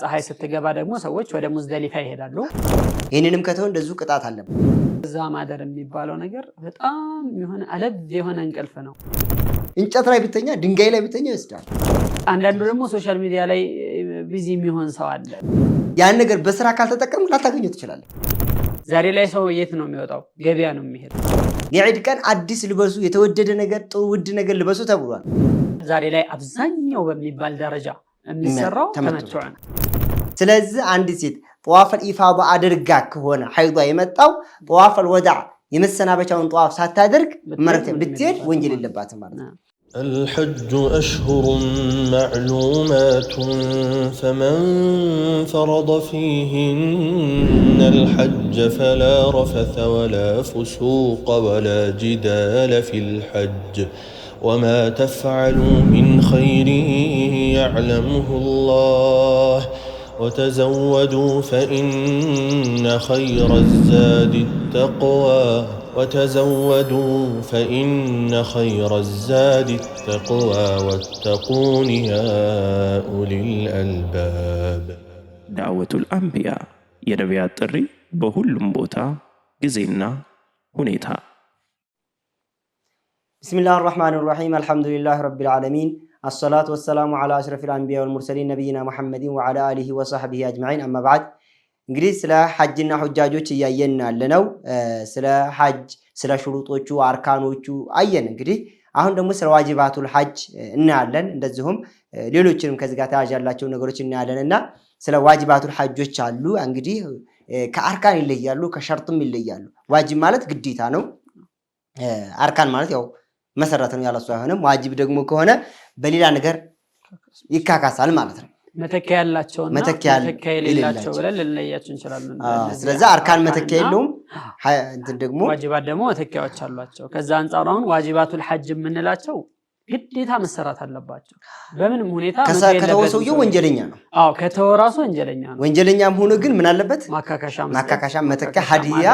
ፀሐይ ስትገባ ደግሞ ሰዎች ወደ ሙዝደሊፋ ይሄዳሉ። ይሄንንም ከተው እንደዙ ቅጣት አለ። እዛ ማደር የሚባለው ነገር በጣም የሆነ አለብ የሆነ እንቅልፍ ነው። እንጨት ላይ ብተኛ ድንጋይ ላይ ብተኛ ይስዳል። አንዳንዱ ደግሞ ሶሻል ሚዲያ ላይ ቢዚ የሚሆን ሰው አለ። ያን ነገር በስራ ካልተጠቀም ላታገኘው ትችላለህ። ዛሬ ላይ ሰው የት ነው የሚወጣው? ገበያ ነው የሚሄደው። የዒድ ቀን አዲስ ልበሱ፣ የተወደደ ነገር፣ ጥሩ ውድ ነገር ልበሱ ተብሏል። ዛሬ ላይ አብዛኛው በሚባል ደረጃ የሚሰራው ተመትዑ ነው። ስለዚህ አንድ ሴት ጠዋፈል ኢፋዳ አድርጋ ከሆነ ሐይዷ የመጣው ጠዋፈል ወዳዕ የመሰናበቻውን ጠዋፍ ሳታደርግ መረከብ ብትሄድ ወንጀል የለባትም ማለት ነው። الحج أشهر معلومات فمن فرض فيهن الحج فلا رفث ولا فسوق ولا جدال في الحج وما تفعلوا من خير يعلمه الله وتزودوا فإن خير الزاد التقوى واتقون يا أولي الألباب. دعوة الأنبياء የነቢያት ጥሪ በሁሉም ቦታ ጊዜና ሁኔታ። بسم الله الرحمن الرحيم الحمد لله رب العالمين الصلاة والسلام على أشرف الأنبياء والمرسلين نبينا محمد وعلى آله وصحبه أجمعين أما بعد እንግዲህ ስለ ሐጅና ሁጃጆች እያየን ያለነው ስለ ሐጅ ስለ ሽሩጦቹ አርካኖቹ አየን። እንግዲህ አሁን ደግሞ ስለ ዋጅባቱል ሐጅ እናያለን። እንደዚሁም ሌሎችንም ከዚህ ጋር ተያያዥ ያላቸው ነገሮች እናያለንና ስለ ዋጅባቱል ሐጆች አሉ። እንግዲህ ከአርካን ይለያሉ፣ ከሸርጥም ይለያሉ። ዋጅብ ማለት ግዴታ ነው። አርካን ማለት ያው መሰረት ነው ያለሱ አይሆንም። ዋጅብ ደግሞ ከሆነ በሌላ ነገር ይካካሳል ማለት ነው። መተኪያ ያላቸውና መተኪያ የሌላቸው ብለን ልንለያቸው እንችላለን። ስለዚህ አርካን መተኪያ የለውም፣ እንትን ደግሞ ዋጅባት ደግሞ መተኪያዎች አሏቸው። ከዛ አንፃር አሁን ዋጅባቱል ሐጅ የምንላቸው ግዴታ መሰራት አለባቸው። በምንም ሁኔታ ከተወሰውየው ወንጀለኛ ነው። አዎ ከተወራሱ ወንጀለኛ ነው። ወንጀለኛም ሆኖ ግን ምን አለበት? ማካካሻ መተኪያ ሀዲያ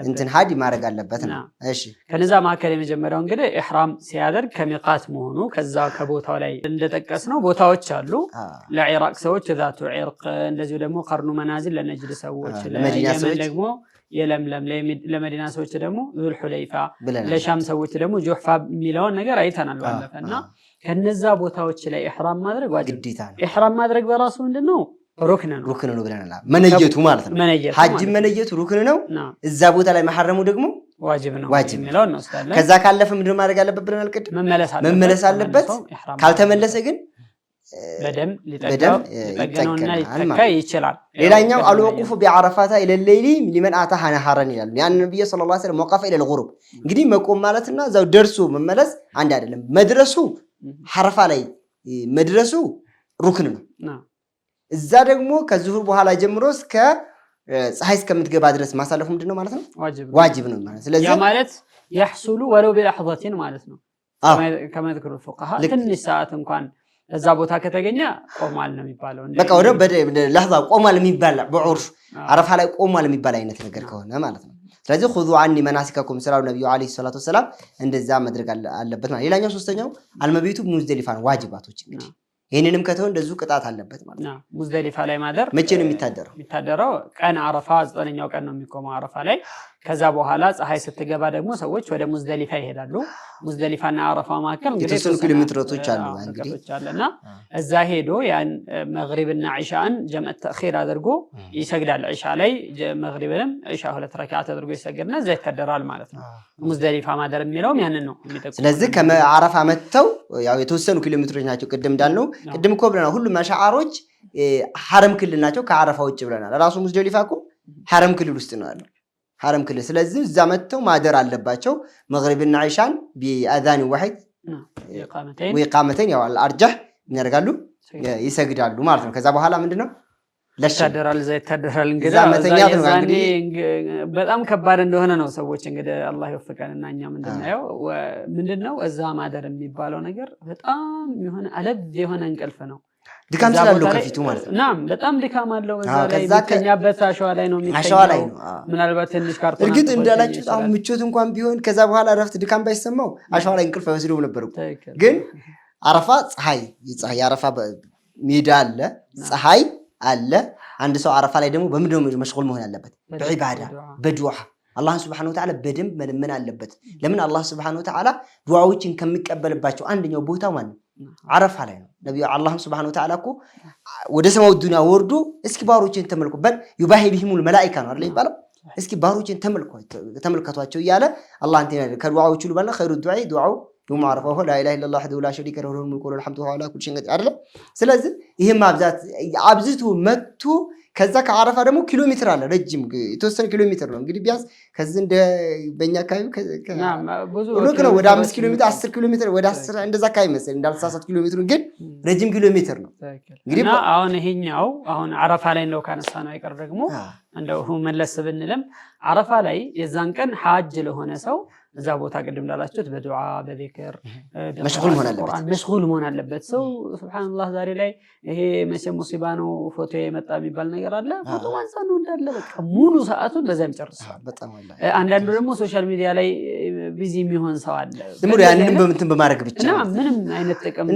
እንትን ሀዲ ማድረግ አለበት ነው። እሺ ከነዛ ማከለ የመጀመሪያው እንግዲህ ኢህራም ሲያደርግ ከሚቃት መሆኑ ከዛ ከቦታው ላይ እንደጠቀስነው ቦታዎች አሉ። ለኢራቅ ሰዎች ذات عرق፣ እንደዚሁ ደግሞ ቀርኑ መናዚል ለነጅድ ሰዎች፣ ለየመን ደግሞ የለምለም፣ ለመዲና ሰዎች ደግሞ ዙል ሁለይፋ፣ ለሻም ሰዎች ደግሞ ጁህፋ የሚለውን ነገር አይተናል ባለፈና ከነዛ ቦታዎች ላይ ኢህራም ማድረግ ዋጅብ ግዴታ ነው። ኢህራም ማድረግ በራሱ ምንድነው? ሩክን ነው ብለናል። መነየቱ ማለት ነው። ሐጅ መነየቱ ሩክን ነው። እዛ ቦታ ላይ መሐረሙ ደግሞ ዋጅብ ነው የሚለው ነው። ከዛ ካለፈ ምንድነው ማድረግ አለበት ብለናል? ቅድም መመለስ አለበት። ካልተመለሰ ግን በደም ሊጠቀም ይችላል። ሌላኛው አልወቁፉ ቢዓረፋታ ኢለሌሊ ሊመን አታሃ ነሐረን ይላሉ። ያን ነብዩ ሰለላሁ ዐለይሂ ወሰለም ወቀፈ ኢለል ጉሩብ። እንግዲህ መቆም ማለትና እዛው ደርሶ መመለስ አንድ አይደለም። መድረሱ ሐረፋ ላይ መድረሱ ሩክን ነው። እዛ ደግሞ ከዙሁር በኋላ ጀምሮ እስከ ፀሐይ እስከምትገባ ድረስ ማሳለፉ ምንድነው ማለት ነው? ዋጅብ ነው ማለት። ስለዚህ ያ ማለት يحصل ولو بلحظة ማለት ነው። كما ذكر الفقهاء ትንሽ ሰዓት እንኳን እዛ ቦታ ከተገኘ ቆማል ነው የሚባለው። በቃ ወደ ለህዛ ቆማል የሚባል በዑርፍ አረፋ ላይ ቆማል የሚባል አይነት ነገር ከሆነ ማለት ነው። ስለዚህ خذوا عني مناسككم ስላሉ ነብዩ አለይሂ ሰላቱ ወሰለም እንደዛ ማድረግ አለበት ማለት። ሌላኛው ሶስተኛው አልመቢቱ ሙዝደሊፋ ነው። ዋጅባቶች እንግዲህ ይሄንንም ከተው እንደዙ ቅጣት አለበት ማለት ነው። ሙዝደሊፋ ላይ ማደር መቼ ነው የሚታደረው? ቀን አረፋ 9ኛው ቀን ነው የሚቆመው አረፋ ላይ። ከዛ በኋላ ፀሐይ ስትገባ ደግሞ ሰዎች ወደ ሙዝደሊፋ ይሄዳሉ። ሙዝደሊፋና አረፋ መካከል እንግዲህ የተወሰኑ ኪሎሜትሮች አሉ አለና እዛ ሄዶ ያን መግሪብና ዒሻን ጀምዕ ተእኺር አድርጎ ይሰግዳል። ዒሻ ላይ መግሪብንም ዒሻ 2 ረካዓት አድርጎ ይሰግድና እዛ ይታደራል ማለት ነው። ሙዝደሊፋ ማደር የሚለውም ያንን ነው የሚጠቁመው። ስለዚህ ከአረፋ መተው ያው የተወሰኑ ኪሎሜትሮች ናቸው። ቅድም እንዳልነው ቅድም እኮ ብለናል፣ ሁሉም መሻዓሮች ሐረም ክልል ናቸው። ከአረፋ ውጭ ብለናል። ራሱ ሙዝደሊፋ እኮ ሐረም ክልል ውስጥ ነው ያለው። ሐረም ክልል። ስለዚህ እዛ መተው ማደር አለባቸው። መግሪብና ዒሻን ቢአዛን ዋሂድ ወኢቃመተን ያው አልአርጃህ ያደርጋሉ ይሰግዳሉ ማለት ነው። ከዛ በኋላ ምንድነው ለሻደራል ዘይታደራል እንግዲህ በጣም ከባድ እንደሆነ ነው ሰዎች እንግዲህ አላህ ይወፍቀንና እኛም እንድናየው ምንድነው እዛ ማደር የሚባለው ነገር በጣም የሆነ አለብ የሆነ እንቅልፍ ነው። ድካም ስላለው ከፊቱ ማለት ነው። ናም በጣም ድካም አለው። እዛ ላይ የሚተኛበት አሸዋ ላይ ነው የሚተኛው። ምናልባት ትንሽ ካርቶን እርግጥ እንዳላችሁ አሁን ምቾት እንኳን ቢሆን ከዛ በኋላ ረፍት ድካም ባይሰማው አሸዋ ላይ እንቅልፍ አይወስደውም ነበር። ግን አረፋ ፀሐይ የአረፋ ሜዳ አለ፣ ፀሐይ አለ አንድ ሰው አረፋ ላይ ደግሞ በምንድነው መሽጉል መሆን ያለበት በዒባዳ በዱዓ አላህ Subhanahu Wa Ta'ala በደንብ መለመን አለበት ለምን አላህ Subhanahu Wa Ta'ala ዱዓዎችን ከሚቀበልባቸው አንደኛው ቦታ ማለት አረፋ ላይ ነው ነብዩ አላህ Subhanahu Wa Ta'ala እኮ ወደ ሰማው ዱንያ ወርዶ እስኪ ባሮችን ተመልከቱ በል ይባሂ ቢሂሙል መላኢካ ነው አይደል ይባላል እስኪ ባሮችን ተመልከቷቸው እያለ አላህ እንትን ከዱዓዎቹ ሁሉ ባለ ኸይሩ ዱዓ ዱዓው يوم عرفه لا اله الا الله وحده لا شريك له له الملك وله الحمد وهو على كل شيء قدير አይደለም ስለዚህ ይሄ ማብዛት አብዝቶ መጥቶ ከዛ ከአረፋ ደግሞ ኪሎ ሜትር አለ ረጅም የተወሰነ ኪሎ ሜትር ነው እንግዲህ ቢያንስ ከዚህ እንደ በእኛ አካባቢ ወደ 5 ኪሎ ሜትር 10 ኪሎ ሜትር ወደ 10 እንደዛ አካባቢ መሰለኝ እንዳልተሳሳት ኪሎ ሜትሩ ግን ረጅም ኪሎ ሜትር ነው እንግዲህ አሁን ይሄኛው አሁን አረፋ ላይ ነው ካነሳ ነው አይቀር ደግሞ እንደው መለስ ብንልም አረፋ ላይ የዛን ቀን ሐጅ ለሆነ ሰው እዛ ቦታ ቅድም እንዳላችሁት በዱዓ በዚክር መሽጉል መሆን አለበት ሰው ሱብሃንአላህ ዛሬ ላይ ይሄ መቼ ሙሲባ ነው ፎቶ የመጣ የሚባል ነገር አለ ፎቶ ማንሳት ነው እንዳለ በቃ ሙሉ ሰዓቱን በዛ ይጨርሳል በጣም ወላሂ አንዳንዱ ደግሞ ሶሻል ሚዲያ ላይ ቢዚ የሚሆን ሰው አለ ዝም ብሎ ያንንም በእንትን በማድረግ ብቻ ምንም አይነት ጥቅም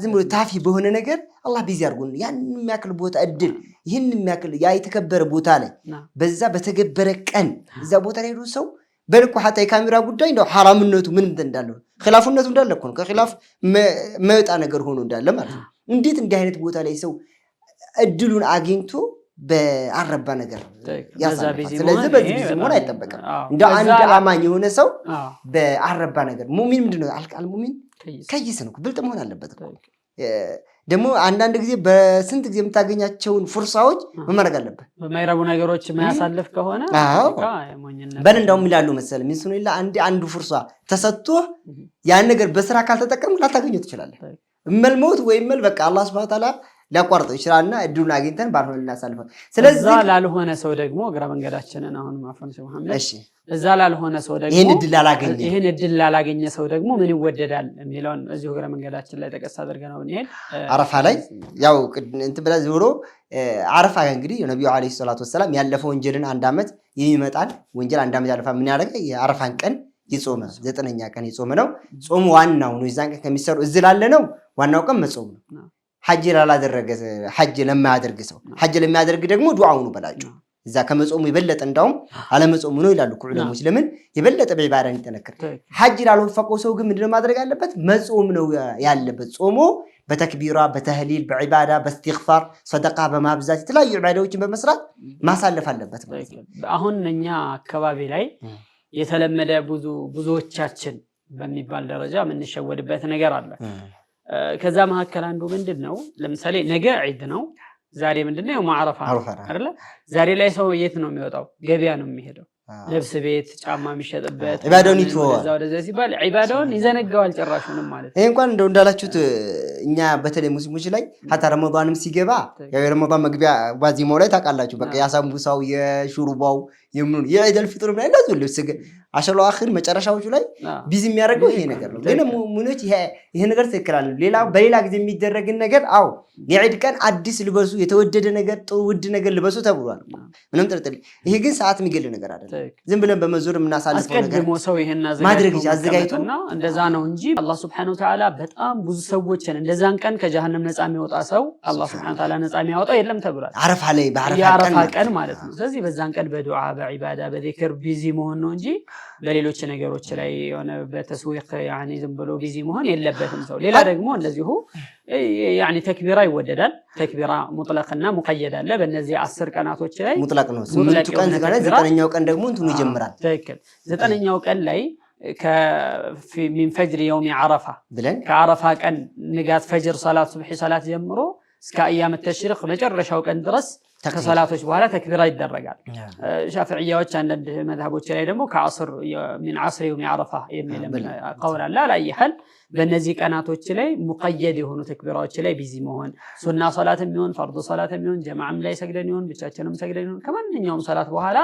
ዝም ብሎ ታፊ በሆነ ነገር አላህ ቢዚ አድርጎን ያን የሚያክል ቦታ እድል ይሄን የሚያክል ያ የተከበረ ቦታ ላይ በዛ በተገበረ ቀን እዛ ቦታ ላይ ሄዶ ሰው በልኩ حتى የካሜራ ጉዳይ እንደው حرامነቱ ምን እንዳለው ኺላፍነቱ እንዳለ እኮ ነው ከኺላፍ መጣ ነገር ሆኖ እንዳለ ማለት ነው እንዴት እንዲህ አይነት ቦታ ላይ ሰው እድሉን አግኝቶ በአረባ ነገር ያሳልፋል ስለዚህ በዚህ ዘመን አይተበቀም እንደ አንድ አማኝ የሆነ ሰው በአረባ ነገር ሙእሚን ምንድነው አልሙእሚን ከይስ ነው ብልጥ መሆን አለበት ደግሞ አንዳንድ ጊዜ በስንት ጊዜ የምታገኛቸውን ፍርሳዎች መማረግ አለበት በማይረቡ ነገሮች ማያሳልፍ ከሆነ በእንዳውም ይላሉ መሰለ ምን ይላ አንዱ ፍርሳ ተሰጥቶ ያን ነገር በስራ ካልተጠቀምክ ላታገኘው ትችላለህ መልሞት ወይ መል በቃ አላህ Subhanahu Wa Ta'ala ሊያቋርጠው ይችላልና እድሉን አግኝተን ባልሆነ እናሳልፈው ስለዚህ እዛ ላልሆነ ሰው ደግሞ ግራ መንገዳችንን አሁን ማፈን ሸህ መሐመድ እሺ እዛ ላልሆነ ሰው ደግሞ ይሄን እድል ላላገኘ ሰው ደግሞ ምን ይወደዳል የሚለውን እዚሁ ግራ መንገዳችን ላይ ተቀሳ አድርገናው እንሄድ አረፋ ላይ ያው እንት ብላ ዞሮ አረፋ እንግዲህ ነብዩ አለይሂ ሰላቱ ወሰለም ያለፈው ወንጀልን አንድ አመት የሚመጣል ወንጀል አንድ አመት ያለፋ ምን ያደረገ የአረፋን ቀን ይጾመ 9ኛ ቀን ይጾመ ነው ጾሙ ዋናው ነው ይዛን ቀን ከሚሰሩ እዚህ ላለ ነው ዋናው ቀን መጾም ነው ሐጅ ላላደረገ ሐጅ ለማያደርግ ሰው ሐጅ ለማያደርግ ደግሞ ዱዓው ነው በላጩ እዛ ከመጾሙ ይበለጥ እንዳውም አለመጾሙ ነው ይላሉ ዑለሞች ለምን ይበለጥ በዒባዳን ይተነከር ሐጅ ላልወፈቀው ሰው ግን ምንድነው ማድረግ ያለበት መጾም ነው ያለበት ጾሞ በተክቢራ በተህሊል በዒባዳ በእስትግፋር ሰደቃ በማብዛት የተለያዩ ዒባዳዎችን በመስራት ማሳለፍ አለበት ማለት ነው አሁን እኛ አካባቢ ላይ የተለመደ ብዙዎቻችን በሚባል ደረጃ ምን ሸወድበት ነገር አለ ከዛ መሐከል አንዱ ምንድነው ለምሳሌ ነገ ዒድ ነው ዛሬ ምንድነው ማዕረፋ አይደለ ዛሬ ላይ ሰው የት ነው የሚወጣው ገበያ ነው የሚሄደው ልብስ ቤት ጫማ የሚሸጥበት ዒባዳውን ይተዋል ወደዛ ሲባል ዒባዳውን ይዘነጋዋል ጭራሹንም ማለት ይሄ እንኳን እንደው እንዳላችሁት እኛ በተለይ ሙስሊሞች ላይ ሐታ ረመዳንም ሲገባ ያው ረመዳን መግቢያ ዋዚማው ላይ ታውቃላችሁ በቃ ያሳምቡሳው የሹሩባው የምኑ የዒደል ፍጥር ላይ እንደዚህ ልብስ አሸሎ አኺር መጨረሻዎቹ ላይ ቢዚ የሚያደርገው ይሄ ነገር ነው ግን ሙእሚኖች ይሄ ነገር ተከራል ሌላ በሌላ ጊዜ የሚደረግ ነገር አው የዒድ ቀን አዲስ ልበሱ የተወደደ ነገር ጥሩ ውድ ነገር ልበሱ ተብሏል ምንም ጥርጥር ይሄ ግን ሰዓት የሚገል ነገር አይደለም ዝም ብለን በመዞር እናሳልፈው ነገር አስቀድሞ ሰው ይሄን ማድረግ አዘጋጅቶና እንደዛ ነው እንጂ አላህ Subhanahu Wa Ta'ala በጣም ብዙ ሰዎችን እንደዛን ቀን ከጀሃነም ነፃ የሚወጣ ሰው አላህ Subhanahu Wa Ta'ala ነፃ የሚያወጣው የለም ተብሏል አረፋ ላይ በአረፋ ቀን ማለት ነው ስለዚህ በዛን ቀን በዱዓ በዒባዳ በዚክር ቢዚ መሆን ነው እንጂ በሌሎች ነገሮች ላይ የሆነ በተስዊቅ يعني ዝም ብሎ ቢዚ መሆን የለበትም ሰው ሌላ ደግሞ እንደዚሁ يعني ተክቢራ ይወደዳል ተክቢራ ሙጥለቅና ሙቀየድ አለ በእነዚህ 10 ቀናቶች ላይ ሙጥለቅ ነው 8 ቀን ዘጋለ 9ኛው ቀን ደግሞ እንትኑ ይጀምራል ትክክል 9ኛው ቀን ላይ من فجر يوم عرفه ከአረፋ ቀን ንጋት ፈጅር ሰላት ሱብሂ ሰላት ጀምሮ እስከ አያም ተሽሪቅ መጨረሻው ቀን ድረስ ከሰላቶች በኋላ ተክቢራ ይደረጋል ሻፊዒያዎች አንድ መዝሐቦች ላይ ደግሞ ከአስር من عصر يوم عرفه የሚል ቀውል አለ ላይ ይحل በእነዚህ ቀናቶች ላይ ሙቀየድ የሆኑ ተክቢራዎች ላይ ቢዚ መሆን ሱና ሶላትም ይሁን ፈርድ ሶላትም ይሁን ጀማዓም ላይ ሰግደን ይሁን ብቻችንም ሰግደን ይሁን ከማንኛውም ሶላት በኋላ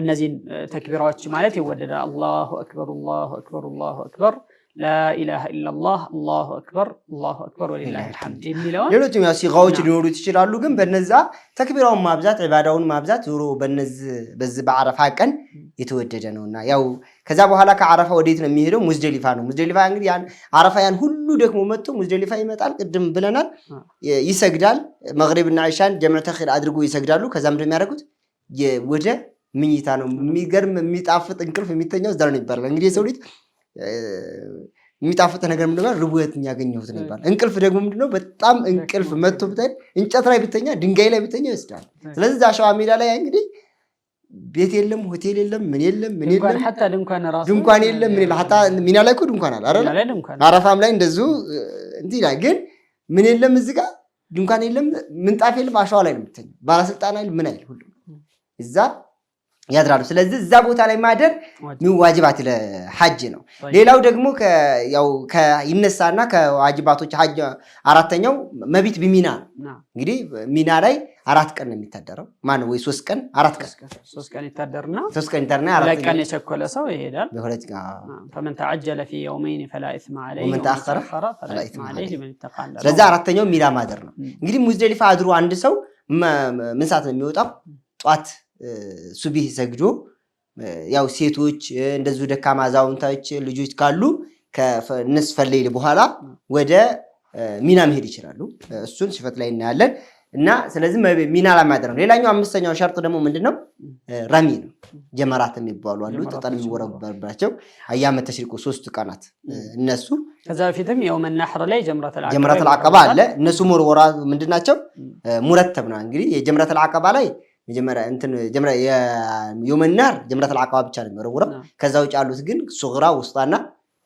እነዚህን ተክቢራዎች ማለት ይወደዳል አላሁ አክበር አላሁ አክበር አላሁ አክበር لا إله إلا الله الله أكبر ولله الحمد የሚለውን ሌሎችም ያው ሲጋዎች ሊኖሩት ይችላሉ ግን በነዛ ተክቢራውን ማብዛት ዒባዳውን ማብዛት ዙሮ በዚህ በአረፋ ቀን የተወደደ ነውና ያው ከዛ በኋላ ከአረፋ ወዴት ነው የሚሄደው ሙዝደሊፋ ነው ሙዝደሊፋ እንግዲህ ያን አረፋ ያን ሁሉ ደግሞ መጥቶ ሙዝደሊፋ ይመጣል ቅድም ብለናል ይሰግዳል መግሪብና ኢሻን ጀምዕ ተኺር አድርጎ ይሰግዳሉ ከዛ ምንድነው የሚያደርጉት ወደ ምኝታ ነው የሚገርም የሚጣፍጥ እንቅልፍ የሚተኛው እዛ ነው ይባላል እንግዲህ የሰው ልጅ የሚጣፍጥ ነገር ምንድነው ርቡየት ያገኘሁት ነው ይባላል እንቅልፍ ደግሞ ምንድነው በጣም እንቅልፍ መጥቶ ብታይ እንጨት ላይ ብተኛ ድንጋይ ላይ ብተኛ ይወስዳል ስለዚህ ዛሻዋ ሜዳ ላይ እንግዲህ ቤት የለም ሆቴል የለም ምን የለም حتى ድንኳን የለም ምን የለም حتى ሚና ላይ እኮ ድንኳን አለ አይደል አረፋም ላይ እንደዚሁ እንዴ ላይ ግን ምን የለም እዚህ ጋር ድንኳን የለም ምንጣፍ የለም አሸዋ ላይ ነው የምትተኛው ባለስልጣን አይደል ምን አይደል ሁሉ እዛ ያድራሉ ስለዚህ እዛ ቦታ ላይ ማደር ዋጅባት ለሐጅ ነው ሌላው ደግሞ ያው ከይነሳና ከዋጅባቶች ሐጅ አራተኛው መቢት በሚና እንግዲህ ሚና ላይ 4 ቀን ነው የሚታደረው ማን ወይ 3 ቀን 4 ቀን 3 ቀን ይታደርና 3 ቀን ይታደርና 4 ቀን የቸኮለ ሰው ይሄዳል በሁለት فمن تعجل في يومين فلا اثم عليه ومن تاخر فلا اثم عليه من اتقى ስለዚህ አራተኛው ሚና ማደር ነው እንግዲህ ሙዝደሊፋ አድሮ አንድ ሰው ምን ሰዓት ነው የሚወጣው ጧት ሱብህ ሰግዶ ያው ሴቶች እንደዚሁ ደካማ አዛውንቶች ልጆች ካሉ ከነስፈ ሌሊት በኋላ ወደ ሚና መሄድ ይችላሉ እሱን ሲፈት ላይ እናያለን እና ስለዚህ ሚና ላይ ማድረግ ነው ሌላኛው አምስተኛው ሸርጥ ደግሞ ምንድነው ረሚ ነው ጀመራት የሚባሉ አሉ ተጣል የሚወረበርባቸው አያመ ተሽሪቁ 3 ቀናት እነሱ ከዛ በፊትም የውመ ነህር ላይ ጀምረተል አቀባ አለ እነሱ ወራ ምንድናቸው ሙረተብ ነው እንግዲህ የጀምረተል አቀባ ላይ መጀመሪያ እንትን የውመ ነህር ጀምረተል አቀባ ብቻ ነው የሚወረወረው ከዛ ውጭ ያሉት ግን ሱግራ ውስጣና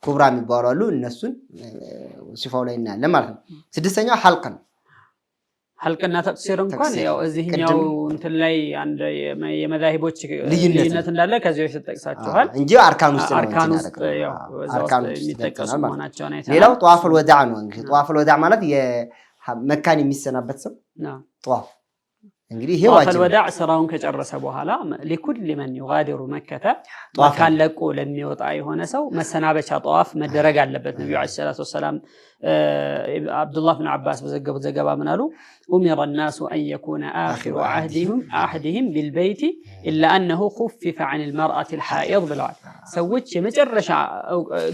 ኩብራ የሚባሉ አሉ እነሱን ሲፋው ላይ እናያለን ማለት ነው ስድስተኛው ሐልቅ ነው ሐልቅና ተቅሲር እንኳን ያው እዚህኛው እንትን ላይ አንድ የመዛሂቦች ልዩነት እንዳለ ከዚህ በፊት ተጠቅሳችኋል እንጂ አርካን ውስጥ ያው አርካን የሚጠቀሱ መሆናቸው ነው ሌላው ጧፈል ወዳዕ ነው እንግዲህ ጧፈል ወዳዕ ማለት የመካን የሚሰናበት ሰው ጧፍ እንግዲህ ይሄ ዋጅብ ጧፈል ወዳዕ ስራውን ከጨረሰ በኋላ ለኩል ለምን ይغادر መከተ ጧፋን ለቆ ለሚወጣ የሆነ ሰው መሰናበቻ ጧፍ መደረግ አለበት ነብዩ አለይሂ ሰላቱ ወሰለም አብዱላህ ኢብኑ አባስ በዘገቡት ዘገባ ምን አሉ أمر الناس أن يكون آخر عهدهم بالبيت إلا أنه خفف عن المرأة الحائض بالعاد سويت መጨረሻ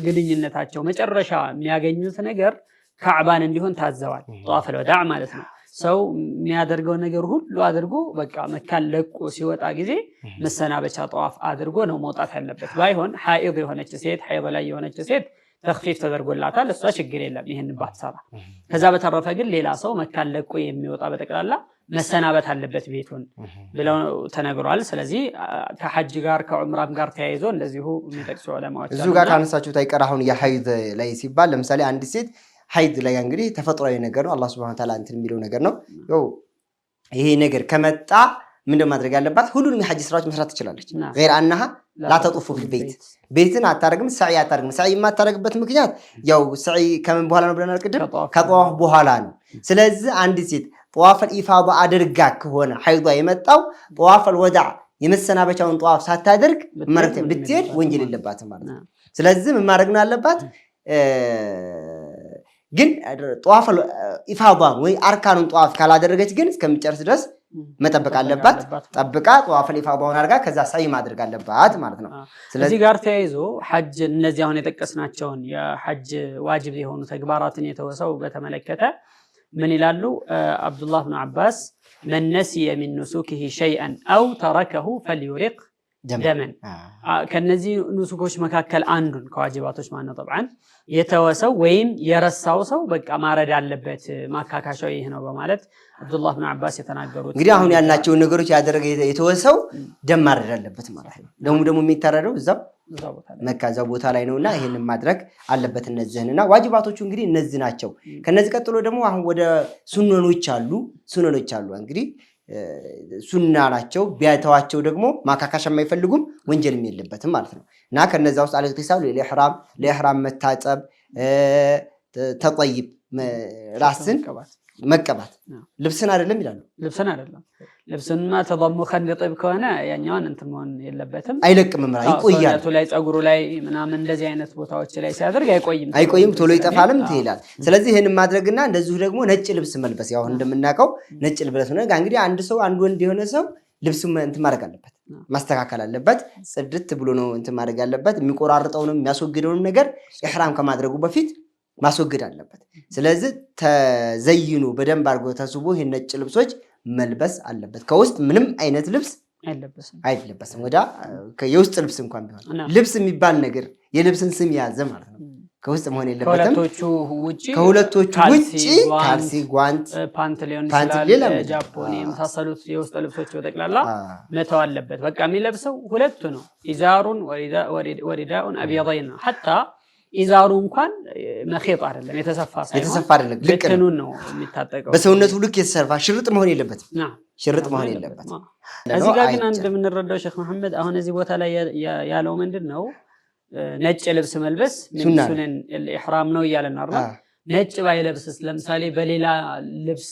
ግንኙነታቸው መጨረሻ የሚያገኙት ነገር ካዕባን እንዲሆን ታዘዋል ጧፈል ወዳዕ ማለት ነው ሰው የሚያደርገው ነገር ሁሉ አድርጎ በቃ መካን ለቆ ሲወጣ ጊዜ መሰናበቻ ጧፍ አድርጎ ነው መውጣት ያለበት ባይሆን ሐኢድ የሆነች ሴት ሐይድ ላይ የሆነች ሴት ተخفيف ተደርጎላታል እሷ ችግር የለም ይሄን ባትሰራ ከዛ በተረፈ ግን ሌላ ሰው መካን ለቆ የሚወጣ በተቀላላ መሰናበት አለበት ቤቱን ብለው ተነግሯል ስለዚህ ከሐጅ ጋር ከዑምራም ጋር ተያይዞ እንደዚሁ የሚጠቅሱ ዑለማዎች እዙ ጋር ካነሳችሁ ታይቀር አሁን የሐይድ ላይ ሲባል ለምሳሌ አንድ ሴት ሐይድ ላይ እንግዲህ ተፈጥሯዊ ነገር ነው አላህ Subhanahu Wa Ta'ala እንትን የሚለው ነገር ነው ያው ይሄ ነገር ከመጣ ምንድነው ማድረግ ያለባት ሁሉንም የሐጅ ስራዎች መስራት ትችላለች غير انها لا تطوف في البيت ቤትን አታረግም ሰዒ አታረግም ሰዒ የማታረግበት ምክንያት ያው ሰዒ ከምን በኋላ ነው ብለናል ቅድም ከጧፍ በኋላ ነው ስለዚህ አንድ ሴት ጧፈል ኢፋዳ አድርጋ ከሆነ ሐይዷ የመጣው ጧፈል ወዳዕ የመሰናበቻውን ጧፍ ሳታደርግ መርተ ብትሄድ ወንጀል የለባትም ማለት ነው ስለዚህ ምን ማድረግ ነው ያለባት ግን ጧፈል ኢፋዳ ወይ አርካኑን ጧፍ ካላደረገች ግን እስከሚጨርስ ድረስ መጠበቅ አለባት ጠብቃ ጧፈል ኢፋዳውን አድርጋ ከዛ ሰዒ ማድረግ አለባት ማለት ነው ስለዚህ ጋር ተያይዞ ሐጅ እነዚህ አሁን የጠቀስናቸውን የሐጅ ዋጅብ የሆኑ ተግባራትን የተወሰው በተመለከተ ምን ይላሉ አብዱላህ ኢብኑ አባስ من نسي من نسوكه شيئا أو تركه فليرق دما ከነዚህ ንሱኮች መካከል አንዱን ከዋጅባቶች ማለት ነው طبعا የተወሰው ወይም የረሳው ሰው በቃ ማረድ አለበት ማካካሻው ይሄ ነው በማለት አብዱላህ ኢብኑ አባስ የተናገሩት እንግዲህ አሁን ያልናቸው ነገሮች ያደረገ የተወሰው ደም ማረድ አለበት ማለት ነው ደግሞ የሚታረደው እዛው መካዛ ቦታ ላይ ነውና ይሄንን ማድረግ አለበት እነዚህንና ዋጅባቶቹ እንግዲህ እነዚህ ናቸው ከነዚህ ቀጥሎ ደግሞ አሁን ወደ ሱነኖች አሉ እንግዲህ ሱና ናቸው ቢያተዋቸው ደግሞ ማካካሻ የማይፈልጉም ወንጀልም የለበትም ማለት ነው እና ከነዛ ውስጥ አልክቲሳብ ለኢህራም መታጠብ ተጠይብ ራስን መቀባት ልብስን አይደለም ይላሉ ልብስን አይደለም ልብስንማ ተضمخን ሊጥብ ከሆነ ያኛውን እንትን መሆን የለበትም አይለቅም ምራ ይቆያል ሰውነቱ ላይ ጸጉሩ ላይ ምናምን እንደዚህ አይነት ቦታዎች ላይ ሲያደርግ አይቆይም ቶሎ ይጠፋልም ትይላል ስለዚህ ይሄን ማድረግና እንደዚሁ ደግሞ ነጭ ልብስ መልበስ ያው እንደምናቀው ነጭ ልብስ ነው እንግዲህ አንድ ሰው አንድ ወንድ የሆነ ሰው ልብሱን እንትን ማድረግ አለበት ማስተካከል አለበት ጽድት ብሎ ነው እንትን ማድረግ አለበት የሚቆራርጠውንም የሚያስወግደውንም ነገር ኢህራም ከማድረጉ በፊት ማስወገድ አለበት ስለዚህ ተዘይኑ በደንብ አርጎ ተስቦ ይሄን ነጭ ልብሶች መልበስ አለበት ከውስጥ ምንም አይነት ልብስ አይለበስም ወዳ የውስጥ ልብስ እንኳን ቢሆን ልብስ የሚባል ነገር የልብስን ስም ያዘ ማለት ነው ከውስጥ መሆን የለበትም ከሁለቶቹ ውጪ ካልሲ ጓንት ፓንት ሊሆን ይችላል ጃፖኒ የመሳሰሉት የውስጥ ልብሶች በጠቅላላ መተው አለበት በቃ የሚለብሰው ሁለቱ ነው ኢዛሩን ወሪዳኡን አብያዳይን حتى ኢዛሩ እንኳን መኺጥ አይደለም የተሰፋ አይደለም ልክኑን ነው የሚታጠቀው በሰውነቱ ልክ የተሰፋ ሽርጥ መሆን የለበትም ሽርጥ መሆን የለበትም እዚህ ጋር ግን እንደምንረዳው ሼክ መሐመድ አሁን እዚህ ቦታ ላይ ያለው ምንድነው ነጭ ልብስ መልበስ ምን ሱነን الإحرام ነው ይያለና አይደል ነጭ ባይለብስስ ለምሳሌ በሌላ ልብስ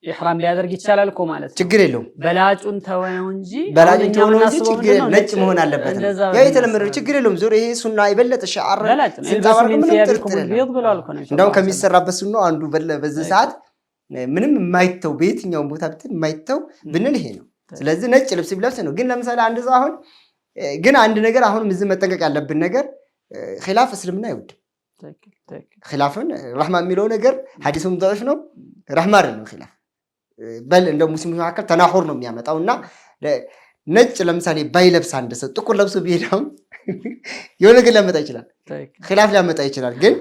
ኢህራም ቢያደርግ ይቻላል እኮ ማለት ችግር የለውም በላጩን ተወው እንጂ በላጩን ተወው እንጂ ችግር የለም ነጭ መሆን አለበት ያ የተለመደ ችግር የለውም ዞር ይሄ ሱና ይበለጥ ሻዓር ሲንታባር ምን ያደርኩም ቢይድ ብሏል እኮ ነው እንደው ከሚሰራበት ሱና አንዱ በዚህ ሰዓት ምንም የማይተው በየትኛው ቦታ ብትን የማይተው ብንል ይሄ ነው ስለዚህ ነጭ ልብስ ቢለብስ ነው ግን ለምሳሌ አንድ ሰው አሁን ግን አንድ ነገር አሁን ምዝ መጠንቀቅ ያለብን ነገር ኺላፍ እስልምና ይወድ ኺላፍን ረህማ የሚለው ነገር ሐዲሱም ضعيف ነው ረህማ አይደለም ኺላፍ በል እንደ ሙስሊም መካከል ተናሁር ነው የሚያመጣውና ነጭ ለምሳሌ ባይለብስ አንድ ሰው ጥቁር ለብሶ ቢሄዳው የሆነ ነገር ሊያመጣ ይችላል ኺላፍ ሊያመጣ ይችላል ግን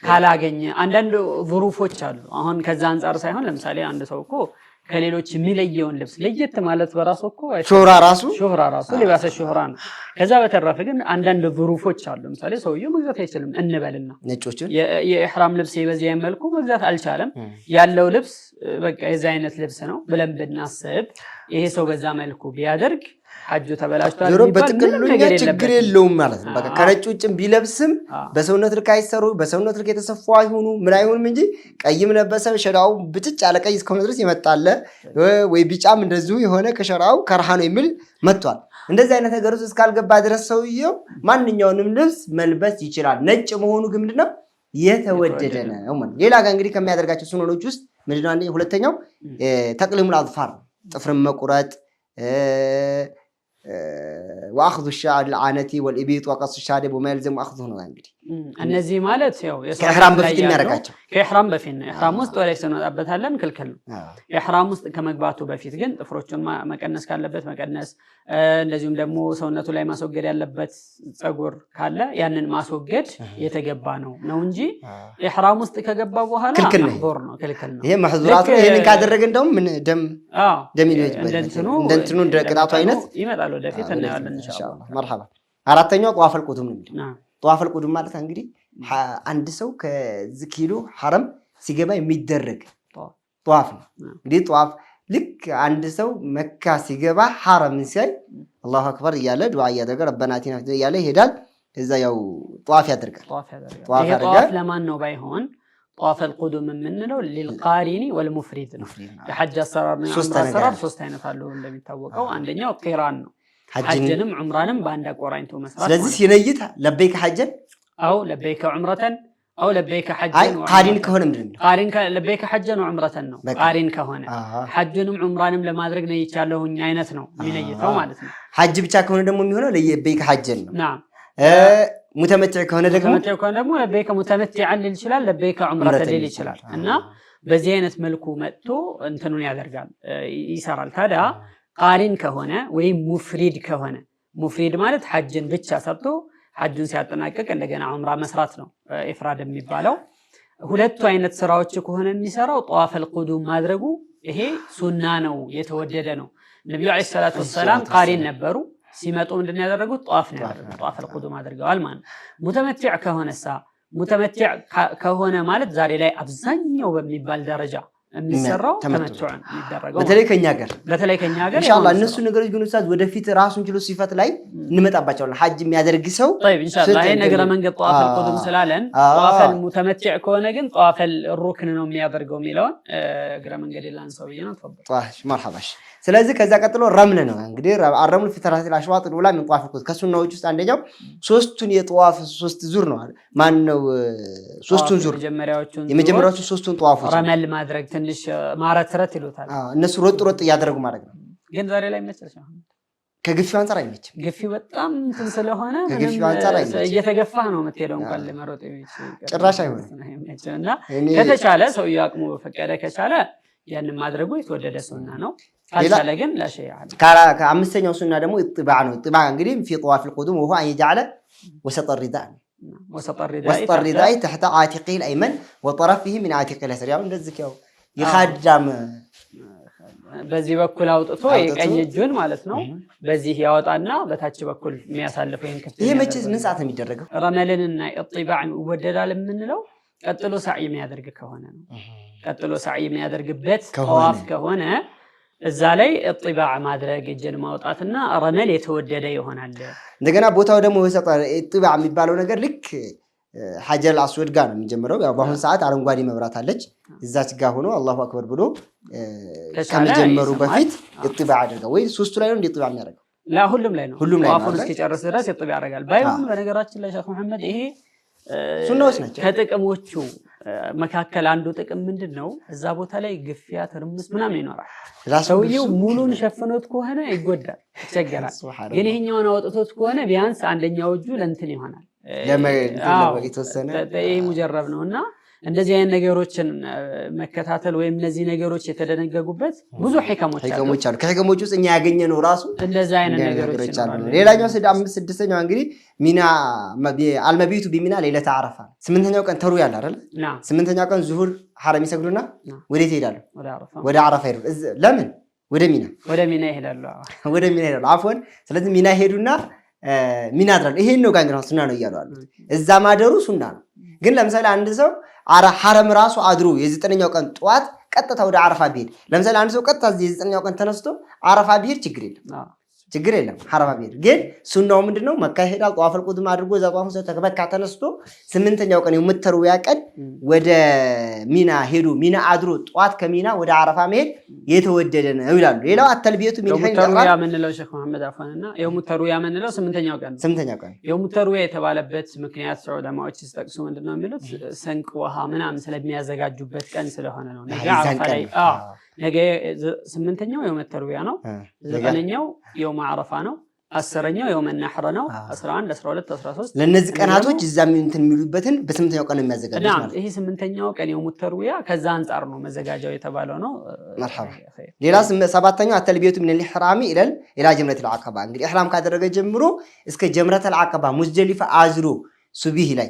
ካላገኘ አንዳንድ ظروፎች አሉ አሁን ከዛ አንፃር ሳይሆን ለምሳሌ አንድ ሰው እኮ ከሌሎች የሚለየውን ልብስ ለየት ማለት በራሱ እኮ ሹህራ ራሱ ሊባሰ ሹህራ ነው ከዛ በተረፈ ግን አንዳንድ ظروፎች አሉ ለምሳሌ ሰውየው መግዛት አይችልም እንበልና ነጮችን የኢህራም ልብስ በዚህ መልኩ መግዛት አልቻለም ያለው ልብስ በቃ የዚህ አይነት ልብስ ነው ብለን ብናስብ ይሄ ሰው በዛ መልኩ ቢያደርግ ሐጁ ተበላሽቷል ዞሮ በጥቅሉኛ ችግር የለውም ማለት ነው በቃ ከነጭ ውጭም ቢለብስም በሰውነት ልክ አይሰሩ በሰውነት ልክ የተሰፉ አይሆኑ ምን አይሆንም እንጂ ቀይም ለበሰ ሸራው ብጭጭ ያለ ቀይ እስከሆነ ድረስ ይመጣል ወይ ቢጫም እንደዚሁ የሆነ ከሸራው ከርሃ ነው የሚል መጥቷል እንደዚህ አይነት ነገሮች እስካልገባ ድረስ ሰውየው ማንኛውንም ልብስ መልበስ ይችላል ነጭ መሆኑ ግን ምንድነው የተወደደ ነው ማለት ሌላ ጋር እንግዲህ ከሚያደርጋቸው ሱነኖች ውስጥ ምንድነው አንዴ ሁለተኛው ተቅሊሙል አጥፋር ጥፍርን መቁረጥ واخذ الشعر العانتي والابيط وقص الشارب وما يلزم اخذه ነው እንግዲህ እነዚህ ማለት ያው የኢህራም በፊት የሚያደርጋቸው ከኢህራም በፊት ነው ኢህራም ውስጥ ወላይ ሰነጣበታለን ክልክል ነው ኢህራም ውስጥ ከመግባቱ በፊት ግን ጥፍሮቹን መቀነስ ካለበት መቀነስ እንደዚሁም ደግሞ ሰውነቱ ላይ ማስወገድ ያለበት ጸጉር ካለ ያንን ማስወገድ የተገባ ነው እንጂ ኢህራም ውስጥ ከገባ በኋላ መህዙር ነው ክልክል ነው ይሄ መህዙራት ነው ይሄን ካደረገ እንደውም ምን ደም ይለይበት እንደንትኑ እንደቅጣቱ አይነት ይመጣል ወደፊት እናያለን ኢንሻአላህ መርሐባ አራተኛው ጧፍ አልቁዱም ነው እንግዲህ ጧፍ አልቁዱም ማለት እንግዲህ አንድ ሰው ከዚህ ኪሎ ሐረም ሲገባ የሚደረግ ጧፍ ነው እንግዲህ ጧፍ ልክ አንድ ሰው መካ ሲገባ ሐረም ሲያይ አላሁ አክበር እያለ ዱዓ እያደረገ ረበና አቲና እያለ ይሄዳል እዛ ያው ጧፍ ያደርጋል ጧፍ ለማን ነው ባይሆን ጧፍ አልቁዱም የምንለው ለልቃሪኒ ወልሙፍሪድ ነው የሐጅ አሰራርና አሰራር ሶስት አይነት አለው እንደሚታወቀው አንደኛው ቂራን ነው ሐጅንም ዑምራንም በአንድ አቆራኝቶ መስራት ስለዚህ ሲነይት ለበይከ ሐጀን አው ለበይከ ዑምረተን አው ለበይከ ሐጀን ቃሪን ከሆነ ምንድነው ቃሪን ለበይከ ሐጀን ወዑምረተን ነው ቃሪን ከሆነ ሐጅንም ዑምራንም ለማድረግ ነው ይቻለውኝ አይነት ነው የሚነይተው ማለት ነው ሐጅ ብቻ ከሆነ ደግሞ የሚሆነው ለበይከ ሐጀን ነው ሙተመትዕ ከሆነ ደግሞ ለበይከ ሙተመትዕን ሊል ይችላል ለበይከ ዑምረተን ሊል ይችላል እና በዚህ አይነት መልኩ መጥቶ እንትኑን ያደርጋል ይሰራል ታዲያ ቃሪን ከሆነ ወይም ሙፍሪድ ከሆነ ሙፍሪድ ማለት ሐጅን ብቻ ሰርቶ ሐጅን ሲያጠናቀቅ እንደገና ዑምራ መስራት ነው ኢፍራድ የሚባለው ሁለቱ አይነት ስራዎች ከሆነ የሚሰራው ጧፍ አልቁዱም ማድረጉ ይሄ ሱና ነው የተወደደ ነው ነብዩ አለይሂ ሰላቱ ወሰለም ቃሪን ነበሩ ሲመጡ ምንድነው ያደረጉት ጧፍ ነው ያደረጉት ጧፍ አልቁዱም አድርገዋል ማለት ሙተመትዕ ከሆነ ማለት ዛሬ ላይ አብዛኛው በሚባል ደረጃ የሚሰራው ተመትዑን ይደረገው በተለይ ከኛ ሀገር ኢንሻአላህ እነሱ ነገሮች ግን ኡስታዝ ወደፊት ራሱን ችሎ ሲፈት ላይ እንመጣባቸዋለን ሐጅ የሚያደርግ ሰው طيب ኢንሻአላህ ይሄ ነገር መንገድ ጧፍ القدوم ስላለን ጧፍ المتمتع ከሆነ ግን ጧፍ الركن ነው የሚያደርገው የሚለውን እግረ መንገድ ይላን ሰው ይነው ተፈضل ጧሽ مرحباሽ ስለዚህ ከዛ ቀጥሎ ረምል ነው እንግዲህ አረሙል ፊትራት الاشواط الاولى من طواف القدوم ከሱናዎች ውስጥ አንደኛው ሶስቱን የጧፍ ሶስት ዙር ነው ማን ነው ሶስቱን ዙር የመጀመሪያዎቹ ሶስቱን ጧፎች ረመል ማድረግ ትንሽ ማረትረት ይሉታል እነሱ ሮጥ ያደረጉ ማድረግ ነው ግን ዛሬ ላይ መጨረሻ ከግፊው አንፃር አይመችም ግፊው በጣም እንትን ስለሆነ ከግፊው አንፃር አይመችም እየተገፋህ ነው የምትሄደው እንኳን ለመሮጥ ይችላል ጭራሽ አይሆንም እና ከተቻለ ሰው ያቅሙ ፈቀደ ከቻለ ያንን ማድረጉ የተወደደ ሱና ነው ካልቻለ ግን لا شيء عليه ከአምስተኛው ሱና ደግሞ ኢጥባዕ ነው ኢጥባዕ እንግዲህ في طواف القدوم وهو ان يجعل وسط الرداء تحت عاتقه الايمن وطرفه من عاتقه اليسار ያው እንደዚህ ያው ይኻዳም በዚህ በኩል አውጥቶ የቀኝ እጁን ማለት ነው በዚህ ያወጣና በታች በኩል የሚያሳልፈው ይንከፍ ይሄ መቼ ምን ሰዓት ነው የሚደረገው ረመልንና ኢጥባዕን ወደዳል የምንለው ቀጥሎ ሰዓይ የሚያደርግ ከሆነ ነው ቀጥሎ ሰዓይ የሚያደርግበት ጧፍ ከሆነ እዛ ላይ ኢጥባዕ ማድረግ እጅን ማውጣትና ረመል የተወደደ ይሆናል እንደገና ቦታው ደግሞ ወሰጠ ኢጥባዕ የሚባለው ነገር ልክ ሐጀር አስወድ ጋር ነው የሚጀምረው ያው በአሁን ሰዓት አረንጓዴ መብራት አለች እዛች ጋር ሆኖ አላሁ አክበር ብሎ ከመጀመሩ በፊት ኢጥባዕ አድርገው ወይ ሶስቱ ላይ ነው ኢጥባዕ የሚያደርገው لا ሁሉም ላይ ነው ጧፉን እስኪጨርስ ድረስ ኢጥባዕ ያደርጋል ባይሆን በነገራችን ላይ ሼክ መሐመድ ይሄ ሱናዎች ናቸው ከጥቅሞቹ መካከል አንዱ ጥቅም ምንድነው እዛ ቦታ ላይ ግፊያ ትርምስ ምናምን ይኖራል ሰውየው ሙሉን ሸፍኖት ከሆነ ይጎዳል ይቸገራል ግን ይሄኛውን አውጥቶት ከሆነ ቢያንስ አንደኛው እጁ ለእንትን ይሆናል የተወሰነ ይሄ ሙጀረብ ነውና እንደዚህ አይነት ነገሮችን መከታተል ወይም እነዚህ ነገሮች የተደነገጉበት ብዙ ህክሞች አሉ ከህክሞች ውስጥ እኛ ያገኘነው ራሱ እንደዚህ አይነት ነገሮች አሉ ሌላኛው 6ኛው እንግዲህ ሚና አልመቢቱ ቢሚና ለይለተ አረፋ 8ኛው ቀን ተሩ ያለ አይደል 8ኛው ቀን ዙሁር ሐረም ይሰግዱና ወዴት ይሄዳሉ ወደ አረፋ ይሄዳሉ ለምን ወደ ሚና ይሄዳሉ አፍወን ስለዚህ ሚና ይሄዱና ሚና አድራሉ ይሄን ነው ጋር ሱና ነው ይያሉ አሉ እዛ ማደሩ ሱና ነው ግን ለምሳሌ አንድ ሰው ሐረም ራሱ አድሮ የ9ኛው ቀን ጧት ቀጥታ ወደ አረፋ ቢሄድ ለምሳሌ አንድ ሰው ቀጥታ የ9ኛው ቀን ተነስቶ አረፋ ቢሄድ ችግር የለም አረፋ ቢሄድ ግን ሱናው ምንድነው መካ ይሄዳል ጧፍ القدوم አድርጎ ዘቋፉን ሰው ተከበካ ተነስቶ 8ኛው ቀን የምትተሩያ ቀን ወደ ሚና ሄዱ ሚና አድሮ ጧት ከሚና ወደ አረፋ መሄድ የተወደደ ነው ይላሉ ሌላው አተልቢየቱ ሚን ሐይን ተሩያ ምንለው ሼክ መሐመድ አፋንና የሙተሩያ ምንለው 8ኛው ቀን የሙተሩያ የተባለበት ምክንያት ዑለማዎች ሲጠቅሱ ምንድነው የሚሉት ሰንቅ ውሃ ምናምን ስለሚያዘጋጁበት ቀን ስለሆነ ነው ነገ አረፋ ላይ ነገ 8ኛው የሙተሩያ ነው 9ኛው የውም አረፋ ነው 10ኛው የውም النحر ነው 11 12 13 ለነዚህ ቀናቶች እዛም እንትን የሚሉበትን በ8ኛው ቀን የሚያዘጋጁት ማለት ይሄ 8ኛው ቀን የውም ተርዊያ ከዛ አንፃር ነው መዘጋጃው የተባለው ነው مرحبا ሌላ 7ኛው አተልቢየቱ من الاحرام الى جمرة العقبة እንግዲህ ኢህራም ካደረገ ጀምሮ እስከ ጀምረተ العقبة ሙዝደሊፋ አዝሩ ሱቢህ ላይ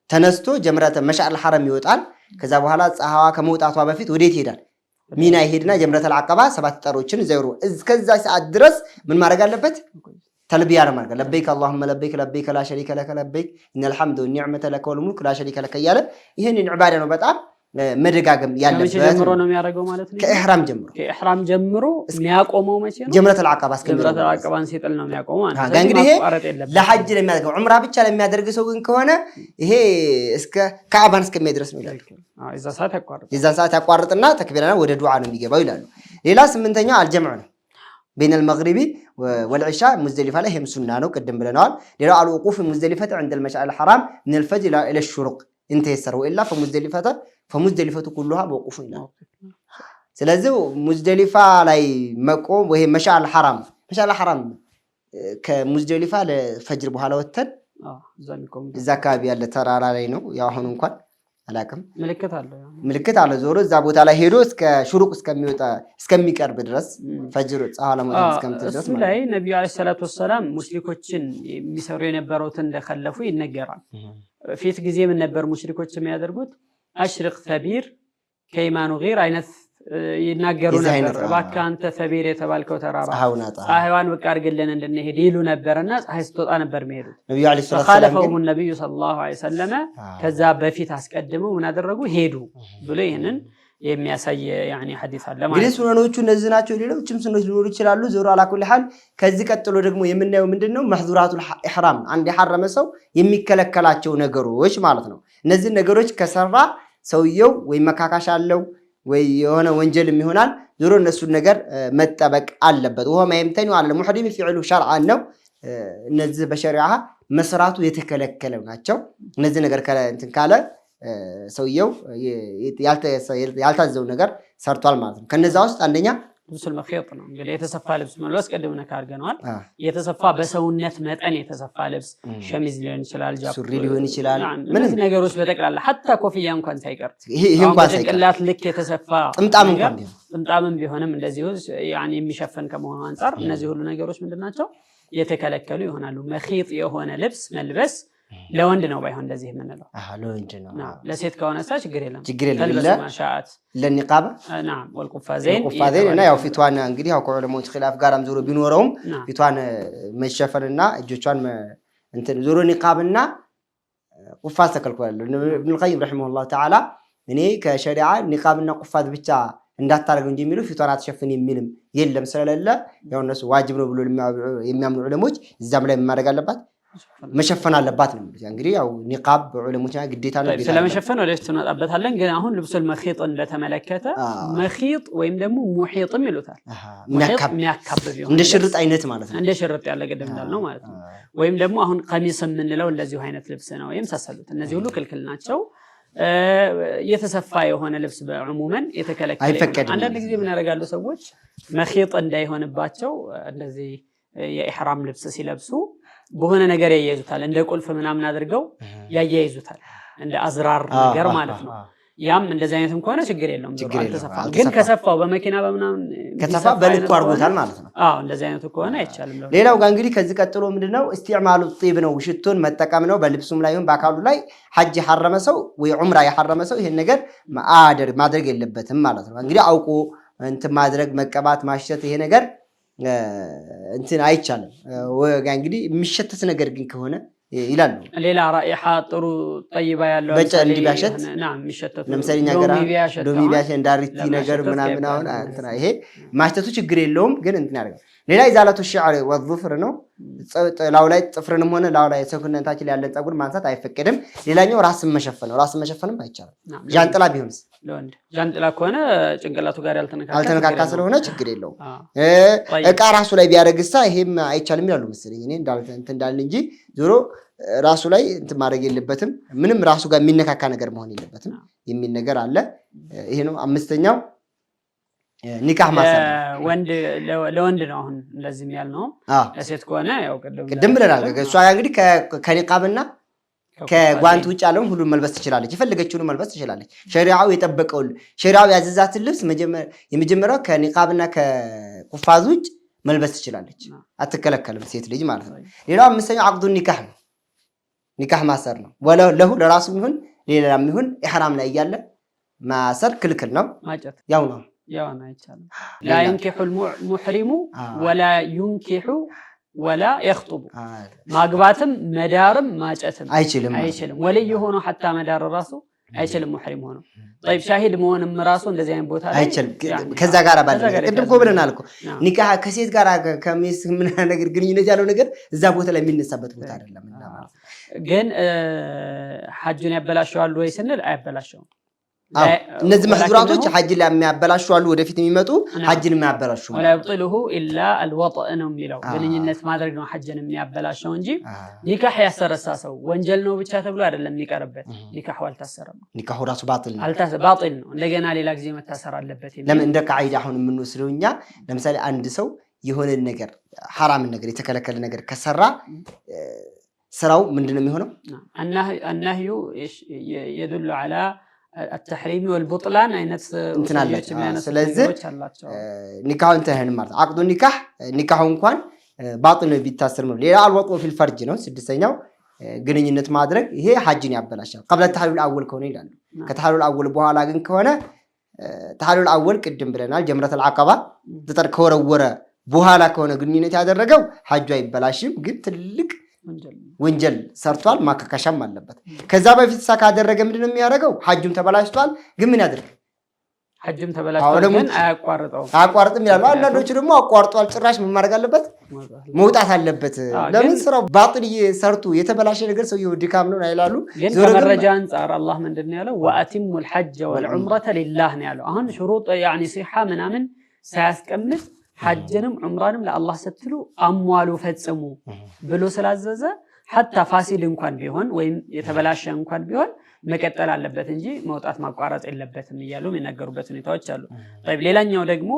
ተነስቶ ጀምረተ መሻል الحرم ይወጣል ከዛ በኋላ ፀሐዋ ከመውጣቷ በፊት ወዴት ይሄዳል ሚና ይሄድና ጀምረተ العقبة 7 ጠሮችን ዘይሩ እስከዛ ሰዓት ድረስ ምን ማድረግ አለበት ተልቢያ ነው ማለት ለበይክ اللهم لبيك لبيك لا شريك لك لبيك ان الحمد والنعمه لك والملك لا شريك لك ያለ ይሄንን ዒባዳ ነው በጣም መደጋገም ያለበት ጀምሮ ነው የሚያደርገው ማለት ነው ከኢህራም ጀምሮ የሚያቆመው መቼ ነው ጀምረተ العقبة ጀምረተ العقبة ሲጥል ነው የሚያቆመው ማለት ነው እንግዲህ ለሐጅ ለሚያደርገው ዑምራ ብቻ ለሚያደርግ ሰው ግን ከሆነ ይሄ እስከ ካዕባን እስከሚደርስ ነው ይላል እዛ ሰዓት ያቋርጥና ተክቢራና ወደ ዱዓ ነው የሚገባው ይላሉ ሌላ 8ኛው አልጀምዕ ነው بين المغرب والعشاء مزدلفة لهم سنة نو قدم بلنوال لرا الوقوف مزدلفة عند المشعر الحرام من الفجر إلى الشروق انتهى السر وإلا فمزدلفة كلها موقوف هنا ስለዚህ ሙዝደሊፋ ላይ መቆም ወይ መሻል ሐራም ከሙዝደሊፋ ለፈጅር በኋላ ወተን እዛ አካባቢ ያለ ተራራ ላይ ነው ያው አሁን እንኳን አላቅም ምልክት አለ ዞሮ እዛ ቦታ ላይ ሄዶ እስከ ሹሩቅ እስከሚቀርብ ድረስ ፈጅር ፀሐይ ለማውጣት እስከምትደርስ ማለት ላይ ነብዩ አለይሂ ሰላቱ ወሰለም ሙሽሪኮችን የሚሰሩ የነበሩትን እንደከለፉ ይነገራል ፊት ጊዜ ምን ነበር ሙሽሪኮች የሚያደርጉት አሽሪቅ ሰቢር ከይማኑ غير አይነት ይናገሩ ነበር ባካ አንተ ሰቢር የተባልከው ተራራ ፀሐይዋን በቃ አድርግልን እንድንሄድ ይሉ ነበርና ፀሐይ ስትወጣ ነበር የሚሄዱት ነብዩ አለይሂ ሰላቱ ወሰለም ነብዩ ሰለላሁ ዐለይሂ ወሰለም ከዛ በፊት አስቀድመው ምን አደረጉ ሄዱ ብሎ ይሄንን የሚያሳይ يعني حديث አለ ማለት ግሪስ ሱናኖቹ እነዚህ ናቸው ሌሎችም ሱናኖች ሊኖሩ ይችላሉ ዞሮ አላኩል ሐል ከዚህ ቀጥሎ ደግሞ የምናየው ምንድነው መህዙራቱል ኢህራም አንድ ያሐረመ ሰው የሚከለከላቸው ነገሮች ማለት ነው እነዚህ ነገሮች ከሰራ ሰውየው ወይ መካካሽ አለው ወይ የሆነ ወንጀልም ይሆናል ዞሮ እነሱ ነገር መጠበቅ አለበት ወሆ ማይምተኑ አለ ሙህሪም ፊዕሉ ሸርዓን ነው እነዚህ በሸሪዓ መስራቱ የተከለከለው ናቸው እነዚህ ነገር እንትን ካለ ሰውየው ያልታዘው ነገር ሰርቷል ማለት ነው ከነዛ ውስጥ አንደኛ ልብስ المخيط ነው እንግዲህ የተሰፋ ልብስ መልበስ ቀደምና ካርገናል የተሰፋ በሰውነት መጠን የተሰፋ ልብስ ሸሚዝ ሊሆን ይችላል ጃኬት ሱሪ ሊሆን ይችላል ምንም ነገሮች በጠቅላላ hatta ኮፍያ እንኳን ሳይቀር ይሄ እንኳን ሳይቀር ቅላት ልክ የተሰፋ ጥምጣምም ቢሆንም እንደዚህ يعني የሚሸፈን ከመሆኑ አንፃር እነዚህ ሁሉ ነገሮች ምንድናቸው የተከለከሉ ይሆናሉ መኺጥ የሆነ ልብስ መልበስ ለወንድ ነው ባይሆን እንደዚህ የምንለው ለወንድ ነው ለሴት ከሆነሳ ችግር የለም ተልበስ ማሻአት ለኒቃባ نعم والقفازين እና ያው ፊቷን እንግዲህ ያው ከዑለሞች ኺላፍ ጋርም ዞሮ ቢኖረውም ፊቷን መሸፈንና እጆቿን እንትን ዞሮ ኒቃብና ቁፋዝ ተከልክሏል ኢብኑ القيم رحمه الله تعالى እኔ ከሸሪዓ ኒቃብና ቁፋዝ ብቻ እንዳታረገው እንጂ የሚሉ ፊቷን አትሸፍን የሚልም የለም ስለሌለ ያው እነሱ ዋጅብ ነው ብሎ የሚያምኑ ዑለሞች እዛም ላይ ማድረግ አለባት መሸፈን አለባት ነው እንግዲህ ያው ኒቃብ ዑለሞችና ግዴታ ነው ስለመሸፈን ወደፊት እንወጣበታለን ግን አሁን ልብሱል መኺጥ እንደተመለከተ መኺጥ ወይም ደግሞ ሙሂጥም ይሉታል የሚያካብብ እንደ ሽርጥ አይነት ማለት ነው እንደ ሽርጥ ያለ ገደም እንዳልነው ማለት ነው ወይም ደግሞ አሁን ቀሚስ የምንለው እንደዚህ አይነት ልብስ ነው የምሳሰሉት እነዚህ ሁሉ ክልክል ናቸው የተሰፋ የሆነ ልብስ በዕሙመን የተከለከለ አንዳንድ ጊዜ ምን ያደርጋሉ ሰዎች መኺጥ እንዳይሆንባቸው እንደዚህ የኢህራም ልብስ ሲለብሱ በሆነ ነገር ያያይዙታል እንደ ቁልፍ ምናምን አድርገው ያያይዙታል እንደ አዝራር ነገር ማለት ነው ያም እንደዚህ አይነትም ከሆነ ችግር የለውም አልተሰፋም ግን ከሰፋው በመኪና በመናምን ከተፋ በልኩ አርጎታል ማለት ነው እንደዚህ አይነቱ ከሆነ አይቻልም ሌላው ጋር እንግዲህ ከዚህ ቀጥሎ ምንድነው استعمال الطيب ነው ሽቶን መጠቀም ነው በልብሱም ላይ በአካሉ ላይ ሐጅ ያሐረመ ሰው ወይ ዑምራ ያሐረመ ሰው ይሄን ነገር ማድረግ የለበትም ማለት ነው እንግዲህ አውቆ እንትን ማድረግ መቀባት ማሽተት ይሄ ነገር እንትን አይቻልም ወጋ እንግዲህ የሚሸተት ነገር ግን ከሆነ ይላሉ ሌላ ራኢሃ ጥሩ ጠይባ ያለው በጨንዲ ቢያሸት نعم የሚሸተቱ ለምሳሌ ነገር ዶሚ ቢያሸት እንዳሪቲ ነገር ምናምን አሁን እንትና ይሄ ማሽተቱ ችግር የለውም ግን እንትን ያደርጋል ሌላ ኢዛለቱ ሸዕር ወظፍር ነው ላው ላይ ጥፍርንም ሆነ ላው ላይ ሰውነታችን ላይ ያለ ፀጉር ማንሳት አይፈቀድም ሌላኛው ራስን መሸፈንም አይቻልም ጃንጥላ ቢሆንስ ለወንድ ጃንጥላ ከሆነ ጭንቅላቱ ጋር ያልተነካካ ስለሆነ ችግር የለውም እቃ ራሱ ላይ ቢያረግሳ ይሄም አይቻልም ይላሉ መሰለኝ እኔ እንዳል እንጂ ዞሮ ራሱ ላይ እንትን ማድረግ የለበትም ምንም ራሱ ጋር የሚነካካ ነገር መሆን የለበትም የሚል ነገር አለ ይሄ ነው አምስተኛው ኒካህ ማሰር ወንድ ለወንድ ነው አሁን እንደዚህ ያል ነው ለሴት ከሆነ ያው ቅድም ብለናል እሷ እንግዲህ ከኒቃብና ከጓንት ውጭ ያለው ሁሉ መልበስ ትችላለች የፈለገችውን መልበስ ትችላለች ሸሪዓው የጠበቀው ሸሪዓው ያዘዛትን ልብስ የመጀመሪያው ከኒቃብና ከቁፋዝ ውጭ መልበስ ትችላለች አትከለከልም ሴት ልጅ ማለት ነው ሌላው አምስተኛው አቅዱ ኒካህ ነው ኒካህ ማሰር ነው ወለው ለራሱ ይሁን ሌላም ይሁን ኢህራም ላይ ያለ ማሰር ክልክል ነው ማጨት ያው ነው አይቻልም لا ينكح المحرم ولا ينكح ولا يخطب ማግባትም መዳርም ማጨትም አይችልም ወልይ ሆኖ حتى መዳር ራሱ አይችልም ሙህሪም ሆኖ طيب ሻሂድ መሆንም ራሱ እንደዚህ አይነት ቦታ ላይ አይችልም ከዛ ጋር ባለ ቅድም ቆብለናል እኮ ኒካህ ከሴት ጋር ከሚስ ምን ነገር ግንኙነት ያለው ነገር እዛ ቦታ ላይ የሚነሳበት ቦታ አይደለም እና ማለት ግን ሐጅን ያበላሻሉ ወይ ስንል አያበላሻው እነዚህ መህዙራቶች ሐጅ ላይ የሚያበላሹ አሉ ወደፊት የሚመጡ ሐጅን የሚያበላሹ ولا يبطله الا الوطء ነው የሚለው ግንኙነት ማድረግ ነው ሐጅን የሚያበላሸው እንጂ ኒካህ ያሰረሳሰው ወንጀል ነው ብቻ ተብሎ አይደለም የሚቀርበት ኒካህ አልታሰረም ኒካህ ራሱ ባጢል ነው እንደገና ሌላ ጊዜ መታሰር አለበት ለምን እንደ ቃዒዳ አሁን የምንወስደውኛ ለምሳሌ አንድ ሰው የሆነ ነገር حرام ነገር የተከለከለ ነገር ከሰራ ስራው ምንድነው የሚሆነው النهي يدل على التحريم والبطلان አይነት እንትናለች ስለዚህ ኒካህ እንተህን ማለት አቅዱ ኒካህ እንኳን ባጢል ነው ቢታሰር ነው ሌላ አልወጡ في الفرج ነው ስድስተኛው ግንኙነት ማድረግ ይሄ ሐጅን ያበላሻል قبل التحلل الاول ከሆነ ይላሉ ከተحلل الاول በኋላ ግን ከሆነ ተحلل الاول ቅድም ብለናል ጀምረተ العقبة ተጠር ከወረወረ በኋላ ከሆነ ግንኙነት ያደረገው ሐጁ አይበላሽም ግን ትልቅ ወንጀል ሰርቷል ማከካሻም አለበት ከዛ በፊት ሳካ ያደረገ ምንድነው የሚያደርገው ሐጁም ተበላሽቷል ግን ምን ያደርግ حجم تبلاش من أقارطم يا الله لا دوتشو دمو أقارط والشراش من مرق اللبت موت أثلبت لمن سرا باطل يسرتو يتبلاش نقدر سويه دكامنون هيلالو زور الرجال صار الله من دنيا له وأتم الحج والعمرة لله نيالو أهون شروط يعني صحة من أمن ساس كمل حجنم عمرانم لا الله ستلو أموالو فتسمو بلو سلاززة حتى فاسد إنكان بيهون وين يتبلاش إنكان بيهون مكتل على اللبت إنجي موتات مقارات اللبت ميالو من الجروبات نتوجهلو طيب ليلا نيو دقمو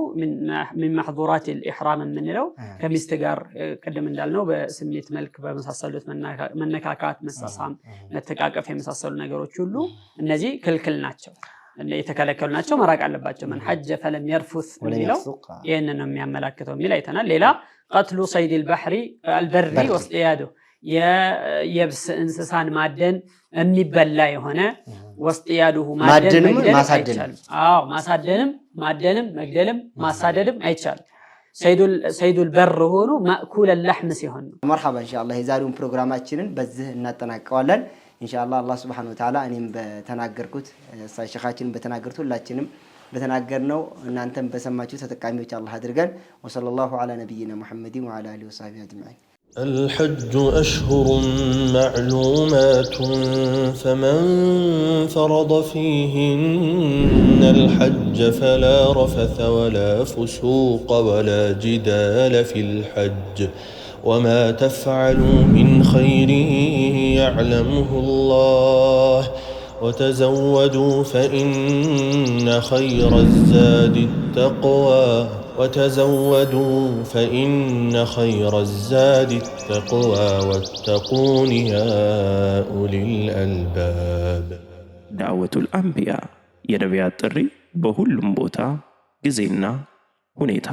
من محظورات الإحرام من لو كمستجار قدم ندالنو بسمية ملك بمسلسلات من نكاكات مساسام نتكاك في مسلسل نجارو تشلو النزي كل ناتشو اللي يتكلكلوا ناتشو مراك على اللبات من حج فلم يرفث ميلو ينن مياملاكتو ميلايتنا ليلا قتل صيد البري واصطياده يبس إنسان مادن أمي بلاي هنا واصطياده مادن ماسادن مادنم مقدلم ماسادم أيشال سيد البر هونو مأكول اللحم سيهون مرحبا إن شاء الله يزارون برنامجنا بزه نتناق قولا إن شاء الله سبحانه وتعالى أنيم بتناقركوت شيخاتين بتناقرتو لاتشنم بتناقرنو أن أنتم بسماتشو تتقامي إن شاء الله هدرجان وصلى الله على نبينا محمد وعلى آله وصحبه أجمعين. الحج أشهر معلومات فمن فرض فيهن الحج فلا رفث ولا فسوق ولا جدال في الحج وما تفعلوا من خير يعلمه الله وتزودوا فإن خير الزاد التقوى واتقون يا أولي الألباب. دعوة الأنبياء የነቢያት ጥሪ በሁሉም ቦታ ጊዜና ሁኔታ